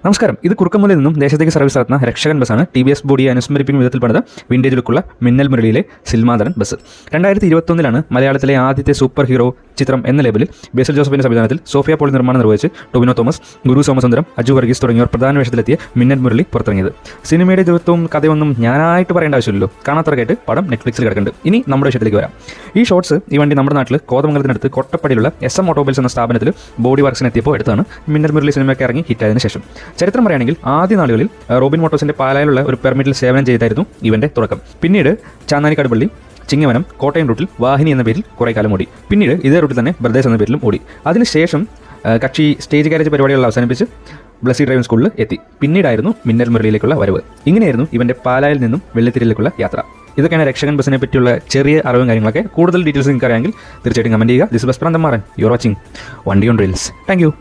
നമസ്കാരം. ഇത് കുറുക്കമ്പലിൽ നിന്നും ദേശത്തേക്ക് സർവീസ് നടത്തുന്ന രക്ഷകൻ ബസ്സാണ്. TVS ബോഡിയെ അനുസ്മരിപ്പിക്കും വിധത്തിൽ പണിത വിൻറ്റേജ് ലുക്കുള്ള മിന്നൽ മുരളിയിലെ സിൽമാധരൻ ബസ്. 2021 മലയാളത്തിലെ ആദ്യത്തെ സൂപ്പർ ഹീറോ ചിത്രം എന്ന ലേബലിൽ ബേസിൽ ജോസഫിന്റെ സംവിധാനത്തിൽ സോഫിയ പോൾ നിർമ്മാണം നിർവഹിച്ച് ടൊവിനോ തോമസ്, ഗുരു സോമസുന്ദരം, അജു വർഗീസ് തുടങ്ങിയവർ പ്രധാന വേഷത്തിലെത്തിയ മിന്നൽ മുരളി പുറത്തിറങ്ങിയത്. സിനിമയുടെ ദിവസവും കഥയൊന്നും ഞാനായിട്ട് പറയേണ്ട ആവശ്യമില്ലല്ലോ. കാണാത്തവർക്കായിട്ട് പടം നെറ്റ്ഫ്ലിക്സിൽ കിടക്കുന്നുണ്ട്. ഇനി നമ്മുടെ വിഷയത്തിലേക്ക് വരാം. ഈ ഷോർട്സ് ഈ വണ്ടി നമ്മുടെ നാട്ടിൽ കോതമംഗലത്തിനടുത്ത് കൊട്ടപ്പടിയിലുള്ള SM ഓട്ടോമൊബൈൽസ് എന്ന സ്ഥാപനത്തിൽ ബോഡി വർക്സിന് എത്തിയപ്പോൾ എടുത്താണ് മിന്നൽ മുരളി സിനിമയ്ക്ക് ഇറങ്ങി ഹിറ്റായതിനു ശേഷം. ചരിത്രം പറയുകയാണെങ്കിൽ ആദ്യ നാളുകളിൽ റോബിൻ മോട്ടോഴ്സിന്റെ പാലായിലുള്ള ഒരു പെർമിറ്റിൽ സേവനം ചെയ്തായിരുന്നു ഇവന്റെ തുടക്കം. പിന്നീട് ചാന്നാനിക്കാടുപള്ളി, ചിങ്ങവനം, കോട്ടയം റൂട്ടിൽ വാഹിനി എന്ന പേരിൽ കുറേ കാലം ഓടി. പിന്നീട് ഇതേ റൂട്ടിൽ തന്നെ ബ്രദേഴ്സ് എന്ന പേരിലും ഓടി. അതിനുശേഷം കക്ഷി സ്റ്റേജ് കാരേജ് പരിപാടികൾ അവസാനിപ്പിച്ച് ബ്ലസ്സി ഡ്രൈവിംഗ് സ്കൂളിൽ എത്തി. പിന്നീടായിരുന്നു മിന്നൽ മുരളിയിലേക്കുള്ള വരവ്. ഇങ്ങനെയായിരുന്നു ഇവന്റെ പാലായിൽ നിന്നും വെള്ളിത്തിരിയിലേക്കുള്ള യാത്ര. ഇതൊക്കെയാണ് രക്ഷകൻ ബസ്സിനെ പറ്റിയുള്ള ചെറിയ അറിവും കാര്യങ്ങളൊക്കെ. കൂടുതൽ ഡീറ്റെയിൽസ് നിങ്ങൾക്ക് അറിയാമെങ്കിൽ തീർച്ചയായിട്ടും കമന്റ് ചെയ്യുക. ദിസ് ബസ് പ്രാന്തമാറൻ, യു ആർ വാച്ചിങ് വണ്ടി ഓൺ റീൽസ്. Thank U.